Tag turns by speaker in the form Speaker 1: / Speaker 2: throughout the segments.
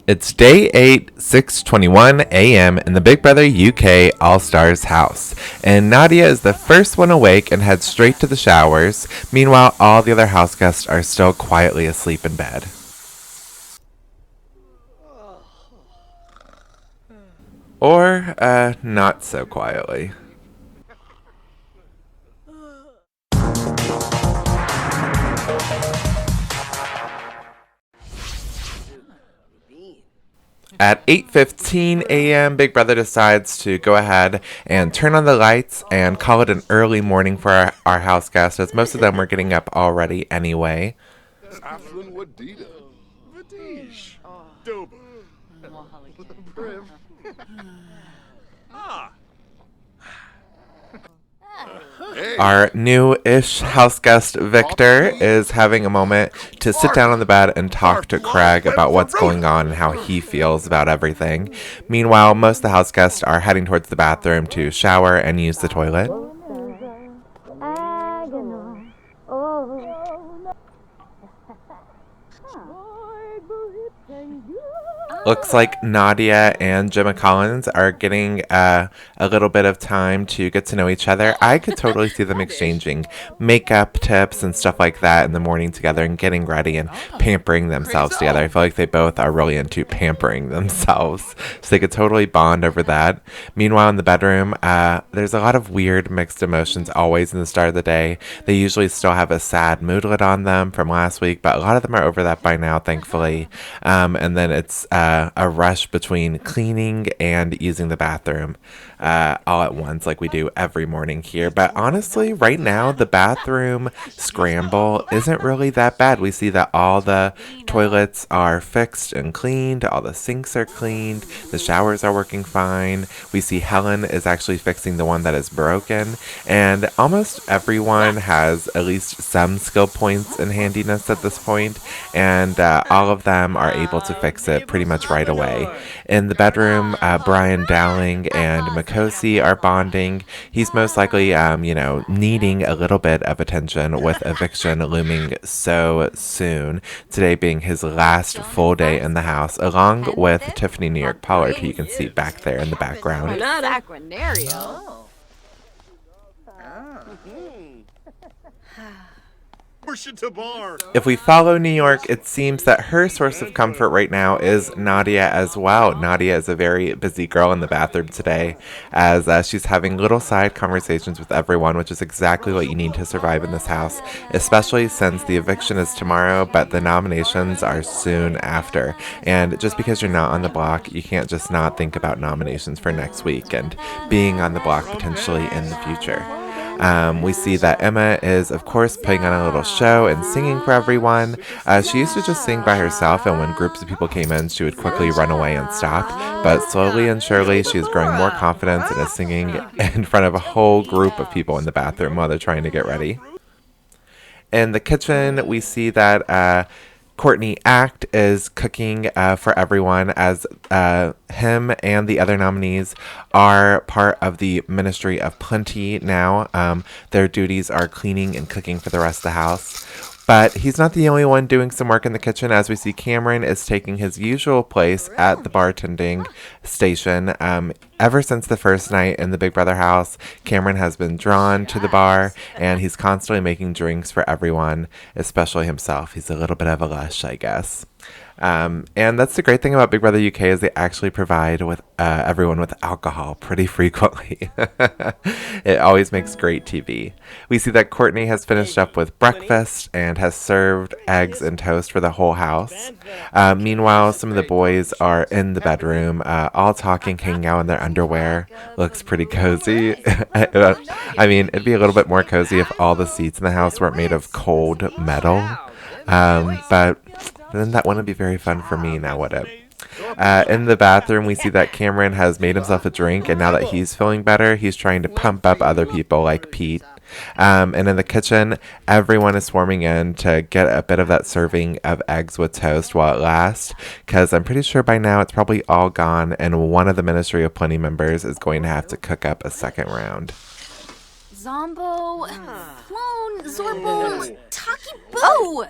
Speaker 1: It's day 8, 6:21 a.m. in the Big Brother UK All-Stars house, and Nadia is the first one awake and heads straight to the showers. Meanwhile, all the other house guests are still quietly asleep in bed. Or, not so quietly. At 8:15 a.m., Big Brother decides to go ahead and turn on the lights and call it an early morning for our house guests, as most of them were getting up already anyway. Our new-ish house guest, Victor, is having a moment to sit down on the bed and talk to Craig about what's going on and how he feels about everything. Meanwhile, most of the house guests are heading towards the bathroom to shower and use the toilet. Looks like Nadia and Gemma are getting a little bit of time to get to know each other. I could totally see them exchanging makeup tips and stuff like that in the morning together and getting ready and pampering themselves together. I feel like they both are really into pampering themselves, so they could totally bond over that. Meanwhile, in the bedroom, there's a lot of weird mixed emotions always in the start of the day. They usually still have a sad moodlet on them from last week, but a lot of them are over that by now, thankfully. And then it's a rush between cleaning and using the bathroom all at once, like we do every morning here. But honestly, right now, the bathroom scramble isn't really that bad. We see that all the toilets are fixed and cleaned, all the sinks are cleaned, the showers are working fine. We see Hellen is actually fixing the one that is broken, and almost everyone has at least some skill points in handiness at this point, and all of them are able to fix it pretty much right away. In the bedroom, Brian Dowling and Makosi are bonding. He's most likely, needing a little bit of attention with eviction looming so soon. Today being his last full day in the house, along with Tiffany New York Pollard, who you can see back there in the background. If we follow New York, it seems that her source of comfort right now is Nadia as well. Nadia is a very busy girl in the bathroom today, as she's having little side conversations with everyone, which is exactly what you need to survive in this house, especially since the eviction is tomorrow, but the nominations are soon after. And just because you're not on the block, you can't just not think about nominations for next week and being on the block potentially in the future. We see that Emma is, of course, putting on a little show and singing for everyone. She used to just sing by herself, and when groups of people came in, she would quickly run away and stop. But slowly and surely, she is growing more confidence and is singing in front of a whole group of people in the bathroom while they're trying to get ready. In the kitchen, we see that Courtney Act is cooking for everyone, as him and the other nominees are part of the Ministry of Plenty now. Their duties are cleaning and cooking for the rest of the house. But he's not the only one doing some work in the kitchen, as we see Cameron is taking his usual place at the bartending station. Ever since the first night in the Big Brother house, Cameron has been drawn to the bar, and he's constantly making drinks for everyone, especially himself. He's a little bit of a lush, I guess. And that's the great thing about Big Brother UK is they actually provide with everyone with alcohol pretty frequently. It always makes great TV. We see that Courtney has finished up with breakfast and has served eggs and toast for the whole house. Meanwhile, some of the boys are in the bedroom, all talking, hanging out in their underwear. Looks pretty cozy. I mean, it'd be a little bit more cozy if all the seats in the house weren't made of cold metal. But then that wouldn't be very fun for me, now would it? In the bathroom, we see that Cameron has made himself a drink, and now that he's feeling better, he's trying to pump up other people like Pete. And in the kitchen, everyone is swarming in to get a bit of that serving of eggs with toast while it lasts, because I'm pretty sure by now it's probably all gone, and one of the Ministry of Plenty members is going to have to cook up a second round.
Speaker 2: Zombo, Clone, Zorbo, Taki Boo!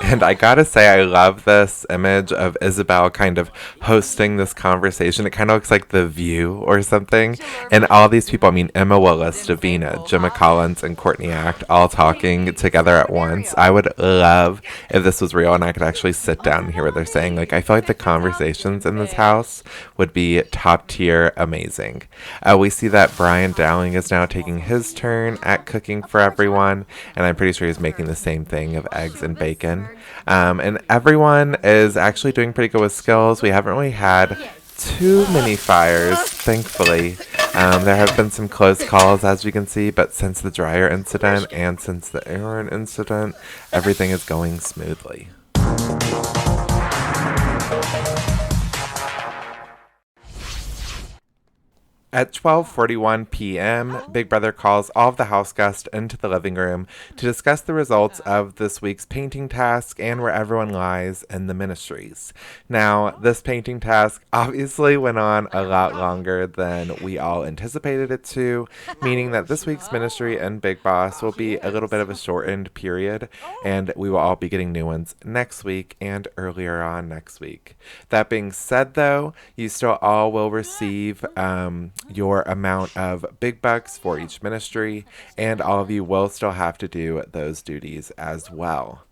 Speaker 1: And I gotta say, I love this image of Isabelle kind of hosting this conversation. It kind of looks like The View or something. And all these people, I mean, Emma Willis, Davina, Gemma Collins, and Courtney Act all talking together at once. I would love if this was real and I could actually sit down and hear what they're saying. Like, I feel like the conversations in this house would be top tier amazing. We see that Brian Dowling is now taking his turn at cooking for everyone. And I'm pretty sure he's making the same thing of eggs and bacon. And everyone is actually doing pretty good with skills. We haven't really had too many fires, thankfully. There have been some close calls, as you can see, but since the dryer incident and since the Aaron incident, everything is going smoothly. At 12:41 p.m., Big Brother calls all of the house guests into the living room to discuss the results of this week's painting task and where everyone lies in the ministries. Now, this painting task obviously went on a lot longer than we all anticipated it to, meaning that this week's ministry and Big Boss will be a little bit of a shortened period, and we will all be getting new ones next week and earlier on next week. That being said, though, you still all will receive your amount of big bucks for each ministry, and all of you will still have to do those duties as well.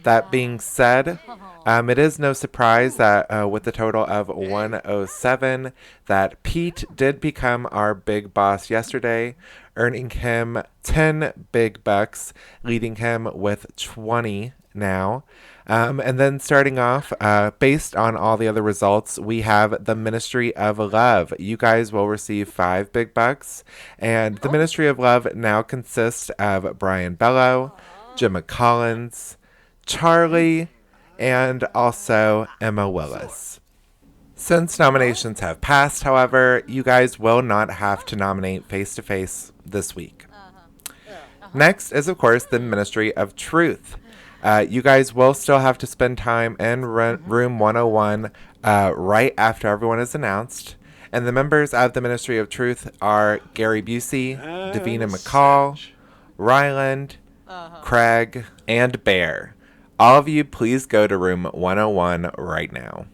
Speaker 1: That being said, it is no surprise that with the total of 107, that Pete did become our big boss yesterday, earning him 10 big bucks, leading him with 20 now. And then starting off, based on all the other results, we have the Ministry of Love. You guys will receive 5 big bucks. And the Ministry of Love now consists of Brian Bello, Gemma Collins, Charley, and also Emma Willis. Since nominations have passed, however, you guys will not have to nominate face-to-face this week. Next is, of course, the Ministry of Truth. You guys will still have to spend time in room 101 right after everyone is announced. And the members of the Ministry of Truth are Gary Busey, Davina McCall, Ryland, Craig, and Bear. All of you, please go to room 101 right now.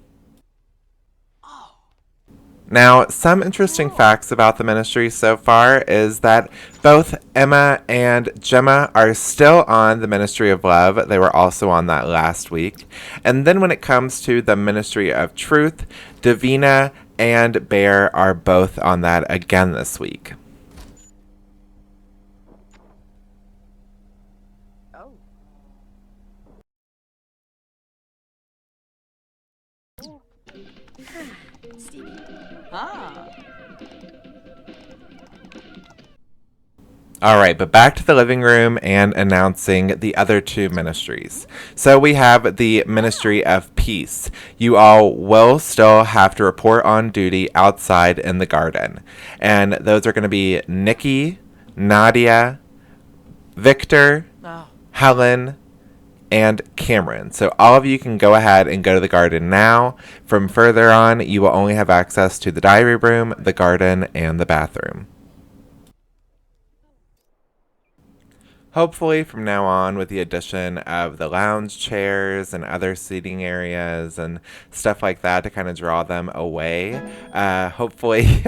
Speaker 1: Now, some interesting facts about the ministry so far is that both Emma and Gemma are still on the Ministry of Love. They were also on that last week. And then when it comes to the Ministry of Truth, Davina and Bear are both on that again this week. All right, but back to the living room and announcing the other 2 ministries. So we have the Ministry of Peace. You all will still have to report on duty outside in the garden. And those are going to be Nikki, Nadia, Victor, Hellen, and Cameron. So all of you can go ahead and go to the garden now. From further on, you will only have access to the diary room, the garden, and the bathroom. Hopefully from now on, with the addition of the lounge chairs and other seating areas and stuff like that to kind of draw them away, hopefully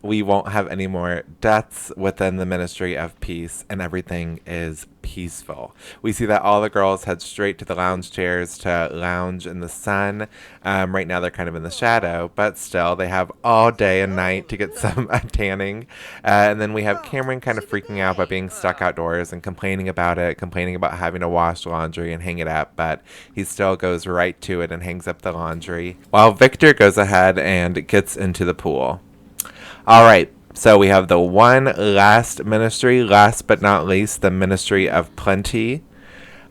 Speaker 1: we won't have any more deaths within the Ministry of Peace and everything is peaceful. We see that all the girls head straight to the lounge chairs to lounge in the sun. Right now they're kind of in the shadow, but still they have all day and night to get some tanning. And then we have Cameron kind of freaking out by being stuck outdoors and complaining about having to wash laundry and hang it up, but he still goes right to it and hangs up the laundry, while Victor goes ahead and gets into the pool. All right. So we have the one last ministry, last but not least, the Ministry of Plenty.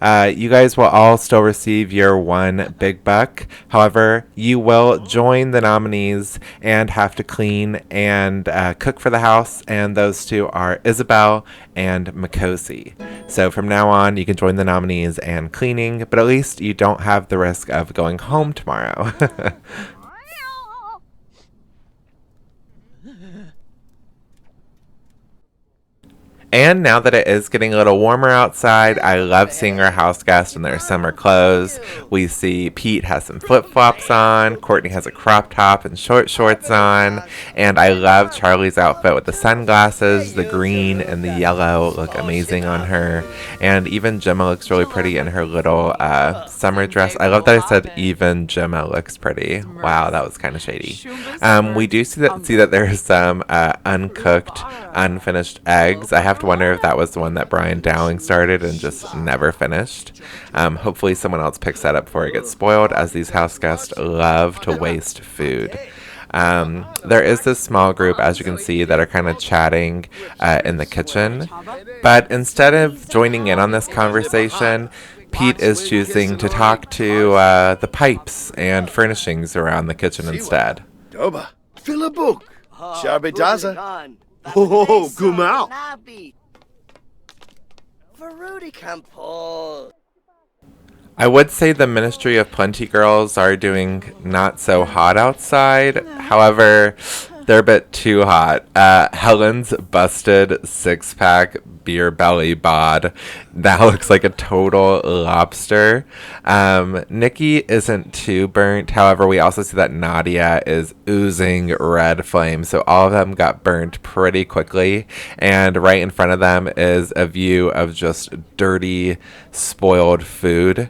Speaker 1: You guys will all still receive your 1 big buck. However, you will join the nominees and have to clean and cook for the house. And those 2 are Isabelle and Makosi. So from now on, you can join the nominees and cleaning, but at least you don't have the risk of going home tomorrow. And now that it is getting a little warmer outside, I love seeing our house guests in their summer clothes. We see Pete has some flip-flops on, Courtney has a crop top and short shorts on, and I love Charley's outfit with the sunglasses. The green and the yellow look amazing on her, and even Gemma looks really pretty in her little summer dress. I love that I said even Gemma looks pretty. Wow, that was kind of shady. We do see that there's some uncooked, unfinished eggs. I have to wonder if that was the one that Brian Dowling started and just never finished. Hopefully someone else picks that up before it gets spoiled, as these house guests love to waste food. There is this small group, as you can see, that are kind of chatting in the kitchen. But instead of joining in on this conversation, Pete is choosing to talk to the pipes and furnishings around the kitchen instead.
Speaker 2: Doba, fill a book. Sharbedaza. Oh, come out. I
Speaker 1: would say the Ministry of Plenty girls are doing not so hot outside. However, they're a bit too hot. Hellen's busted six-pack beer belly bod. That looks like a total lobster. Nikki isn't too burnt. However, we also see that Nadia is oozing red flame. So all of them got burnt pretty quickly. And right in front of them is a view of just dirty, spoiled food.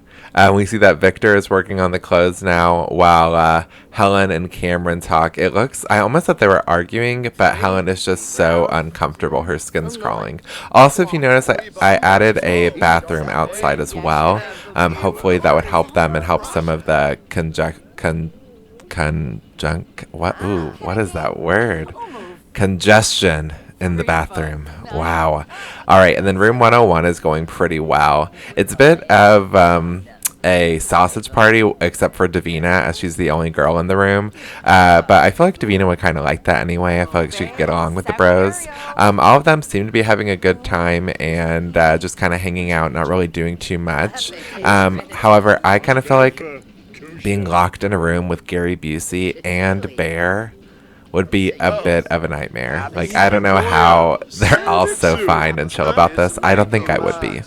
Speaker 1: We see that Victor is working on the clothes now while Hellen and Cameron talk. I almost thought they were arguing, but Hellen is just so uncomfortable. Her skin's crawling. Also, if you notice, I added a bathroom outside as well. Hopefully that would help them and help some of the what is that word? Congestion in the bathroom. Wow. All right, and then room 101 is going pretty well. It's a bit of a sausage party, except for Davina, as she's the only girl in the room. But I feel like Davina would kind of like that anyway. I feel like she could get along with the bros. All of them seem to be having a good time and just kind of hanging out, not really doing too much. However, I kind of feel like being locked in a room with Gary Busey and Bear would be a bit of a nightmare. Like, I don't know how they're all so fine and chill about this. I don't think I would be.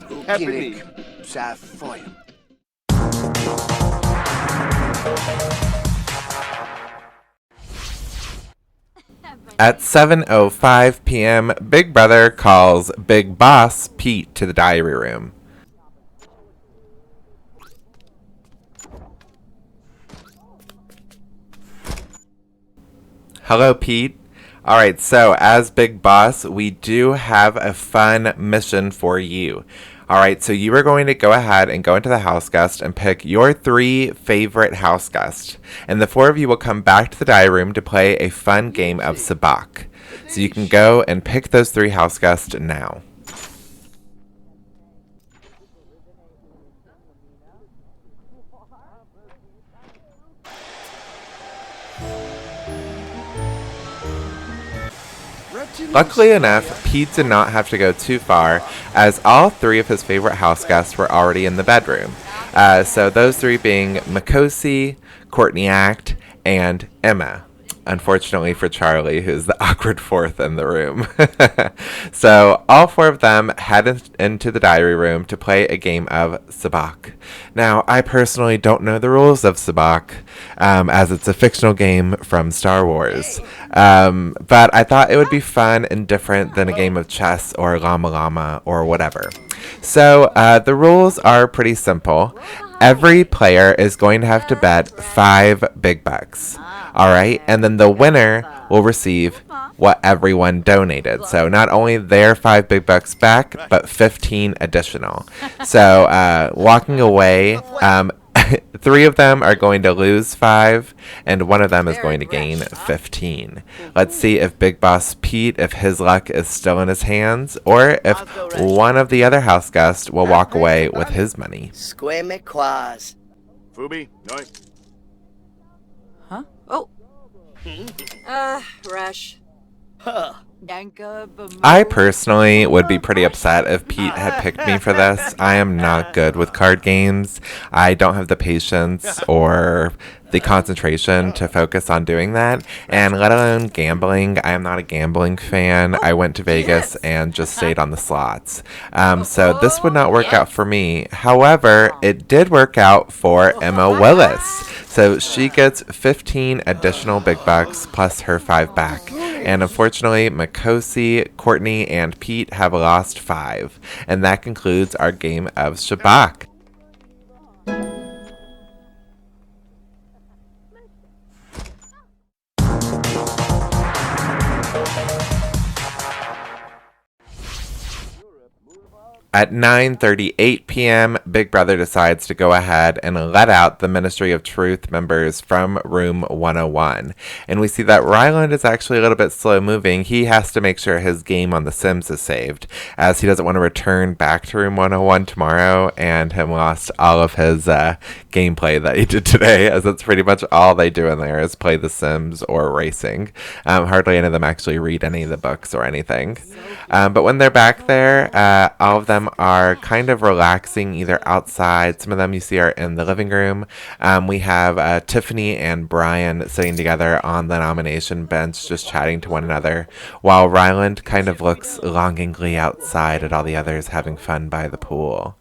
Speaker 1: At 7:05 p.m., Big Brother calls Big Boss Pete to the diary room. Hello, Pete. All right, so as Big Boss, we do have a fun mission for you. All right, so you are going to go ahead and go into the house guest and pick your 3 favorite house guests. And the 4 of you will come back to the diary room to play a fun game of sabak. So you can go and pick those 3 house guests now. Luckily enough, Pete did not have to go too far, as all 3 of his favorite house guests were already in the bedroom. So those 3 being Makosi, Courtney Act, and Emma. Unfortunately for Charley, who's the awkward 4th in the room. So all 4 of them head into the diary room to play a game of sabak. Now, I personally don't know the rules of sabak, as it's a fictional game from Star Wars. But I thought it would be fun and different than a game of chess or llama llama or whatever. So the rules are pretty simple. Every player is going to have to bet 5 big bucks. All right, and then the winner will receive what everyone donated. So not only their 5 big bucks back, but 15 additional. So walking away, 3 of them are going to lose 5, and 1 of them is going to gain 15. Let's see if Big Boss Pete, if his luck is still in his hands, or if one of the other house guests will walk away with his money.
Speaker 2: Fubi, no.
Speaker 3: Huh? Oh. Rush.
Speaker 1: I personally would be pretty upset if Pete had picked me for this. I am not good with card games. I don't have the patience or the concentration to focus on doing that, and let alone gambling. I am not a gambling fan. I went to Vegas and just stayed on the slots. So this would not work out for me. However, it did work out for Emma Willis. So she gets 15 additional big bucks plus her 5 back. And unfortunately, Makosi, Courtney, and Pete have lost 5. And that concludes our game of Shabak. At 9:38 p.m., Big Brother decides to go ahead and let out the Ministry of Truth members from Room 101. And we see that Ryland is actually a little bit slow moving. He has to make sure his game on The Sims is saved, as he doesn't want to return back to Room 101 tomorrow and have lost all of his gameplay that he did today, as that's pretty much all they do in there is play The Sims or racing. Hardly any of them actually read any of the books or anything. But when they're back there, all of them are kind of relaxing either outside. Some of them you see are in the living room. We have Tiffany and Brian sitting together on the nomination bench just chatting to one another, while Ryland kind of looks longingly outside at all the others having fun by the pool.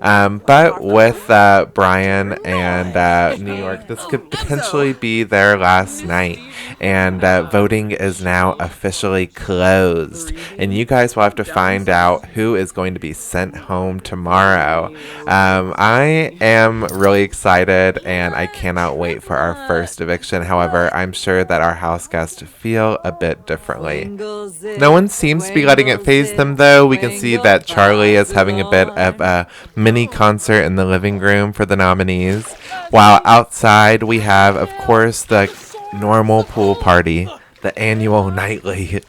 Speaker 1: But with Brian and New York, this could potentially be their last night, and voting is now officially closed, and you guys will have to find out who is going to be sent home tomorrow. I am really excited, and I cannot wait for our first eviction. However, I'm sure that our house guests feel a bit differently. No one seems to be letting it faze them, though. We can see that Charley is having a bit of a mini concert in the living room for the nominees, while outside we have, of course, the normal pool party, the annual nightly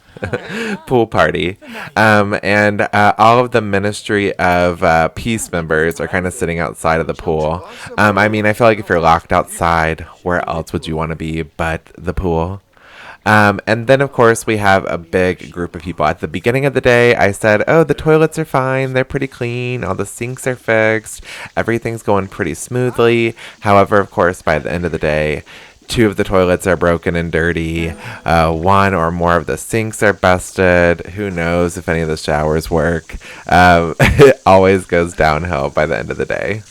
Speaker 1: pool party, and all of the Ministry of Peace members are kind of sitting outside of the pool. I mean, I feel like if you're locked outside, where else would you want to be but the pool? And then, of course, we have a big group of people. At the beginning of the day, I said, oh, the toilets are fine. They're pretty clean. All the sinks are fixed. Everything's going pretty smoothly. However, of course, by the end of the day, 2 of the toilets are broken and dirty. 1 or more of the sinks are busted. Who knows if any of the showers work. It always goes downhill by the end of the day.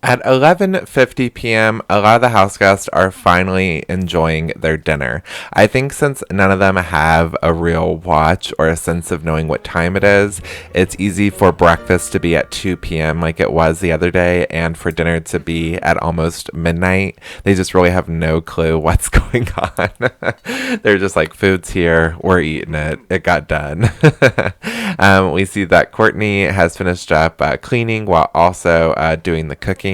Speaker 1: At 11:50 p.m., a lot of the house guests are finally enjoying their dinner. I think since none of them have a real watch or a sense of knowing what time it is, it's easy for breakfast to be at 2 p.m. like it was the other day, and for dinner to be at almost midnight. They just really have no clue what's going on. They're just like, food's here, we're eating it, it got done. We see that Courtney has finished up cleaning while also doing the cooking.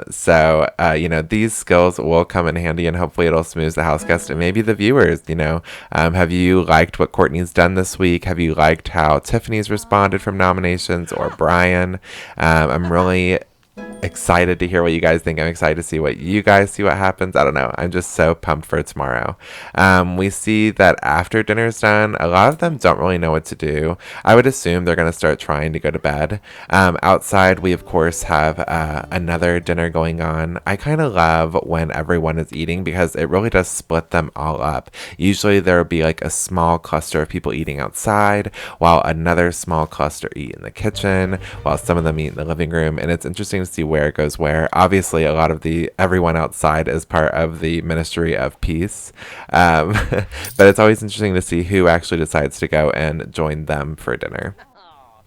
Speaker 1: So these skills will come in handy, and hopefully it'll smooth the house guest and maybe the viewers. Have you liked what Courtney's done this week? Have you liked how Tiffany's responded from nominations, or Brian? I'm really excited to hear what you guys think. I'm excited to see what you guys see what happens. I don't know. I'm just so pumped for tomorrow. We see that after dinner's done, a lot of them don't really know what to do. I would assume they're going to start trying to go to bed. Outside, we of course have another dinner going on. I kind of love when everyone is eating because it really does split them all up. Usually there will be like a small cluster of people eating outside, while another small cluster eat in the kitchen, while some of them eat in the living room, and it's interesting to see where it goes where. Obviously, a lot of everyone outside is part of the Ministry of Peace, but it's always interesting to see who actually decides to go and join them for dinner.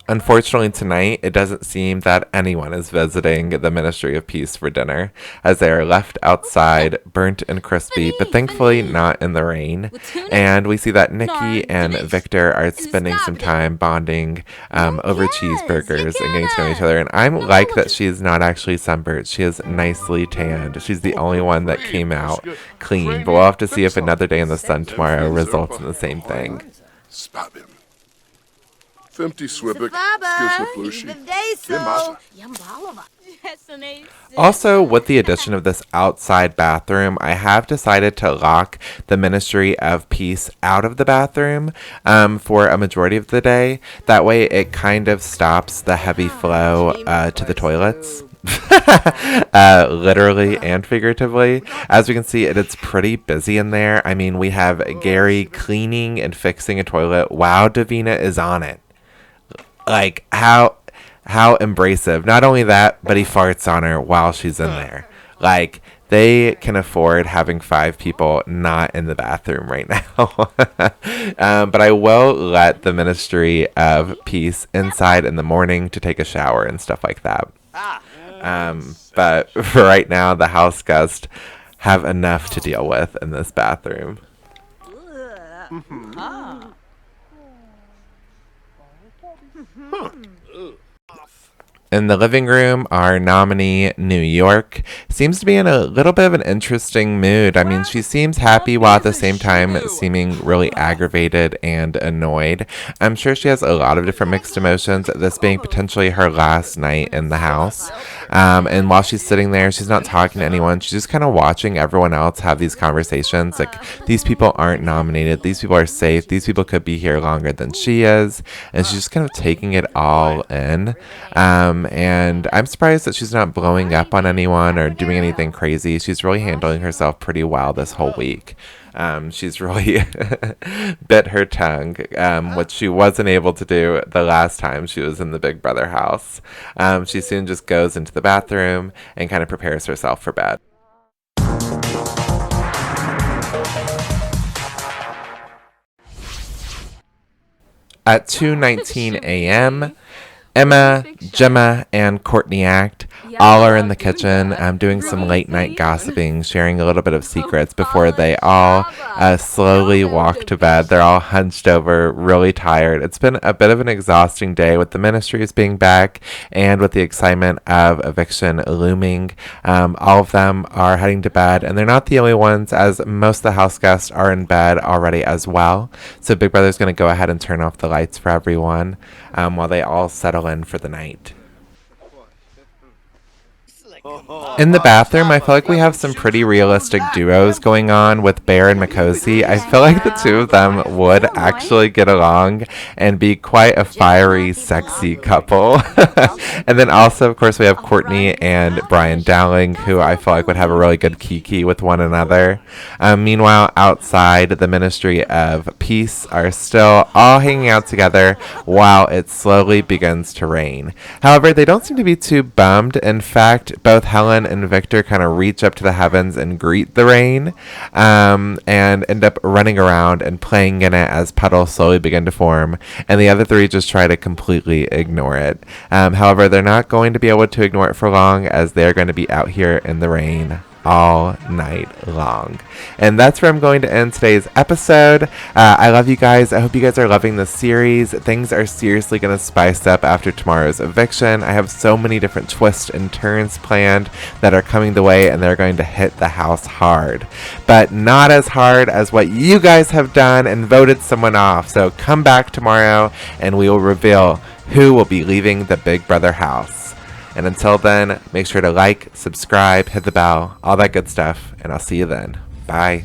Speaker 1: Unfortunately, tonight, it doesn't seem that anyone is visiting the Ministry of Peace for dinner, as they are left outside, burnt and crispy, but thankfully not in the rain. And we see that Nikki and Victor are spending some time bonding over cheeseburgers and getting to know each other. And I'm like that she's not actually sunburned. She is nicely tanned. She's the only one that came out clean, but we'll have to see if another day in the sun tomorrow results in the same thing.
Speaker 3: 50 Swibik.
Speaker 1: Also, with the addition of this outside bathroom, I have decided to lock the Ministry of Peace out of the bathroom for a majority of the day. That way it kind of stops the heavy flow to the toilets. Literally and figuratively. As we can see, it's pretty busy in there. I mean, we have Gary cleaning and fixing a toilet while Davina is on it. Like, how embracive. Not only that, but he farts on her while she's in there. Like, they can afford having 5 people not in the bathroom right now. But I will let the Ministry of Peace inside in the morning to take a shower and stuff like that. But for right now, the house guests have enough to deal with in this bathroom. In the living room, our nominee, New York, seems to be in a little bit of an interesting mood. I mean, she seems happy while at the same time seeming really aggravated and annoyed. I'm sure she has a lot of different mixed emotions, this being potentially her last night in the house. And while she's sitting there, she's not talking to anyone. She's just kind of watching everyone else have these conversations. Like, these people aren't nominated. These people are safe. These people could be here longer than she is. And she's just kind of taking it all in. And I'm surprised that she's not blowing up on anyone or doing anything crazy. She's really handling herself pretty well this whole week. She's really bit her tongue, which she wasn't able to do the last time she was in the Big Brother house. She soon just goes into the bathroom and kind of prepares herself for bed. At 2:19 a.m., Emma, Gemma, and Courtney all are in the kitchen doing some late night gossiping, sharing a little bit of secrets before they all slowly walk to bed. They're all hunched over, really tired. It's been a bit of an exhausting day with the ministries being back and with the excitement of eviction looming. All of them are heading to bed, and they're not the only ones, as most of the house guests are in bed already as well. So Big Brother's going to go ahead and turn off the lights for everyone while they all settle in for the night. In the bathroom, I feel like we have some pretty realistic duos going on with Bear and Makosi. I feel like the two of them would actually get along and be quite a fiery, sexy couple. And then also, of course, we have Courtney and Brian Dowling, who I feel like would have a really good kiki with one another. Meanwhile, outside, the Ministry of Peace are still all hanging out together while it slowly begins to rain. However, they don't seem to be too bummed. In fact, both Hellen and Victor kind of reach up to the heavens and greet the rain, and end up running around and playing in it as puddles slowly begin to form, and the other 3 just try to completely ignore it. However, they're not going to be able to ignore it for long, as they're going to be out here in the rain all night long. And that's where I'm going to end today's episode. I love you guys. I hope you guys are loving the series. Things are seriously going to spice up after tomorrow's eviction. I have so many different twists and turns planned that are coming the way, and they're going to hit the house hard, but not as hard as what you guys have done and voted someone off. So come back tomorrow and we will reveal who will be leaving the Big Brother house. And until then, make sure to like, subscribe, hit the bell, all that good stuff, and I'll see you then. Bye.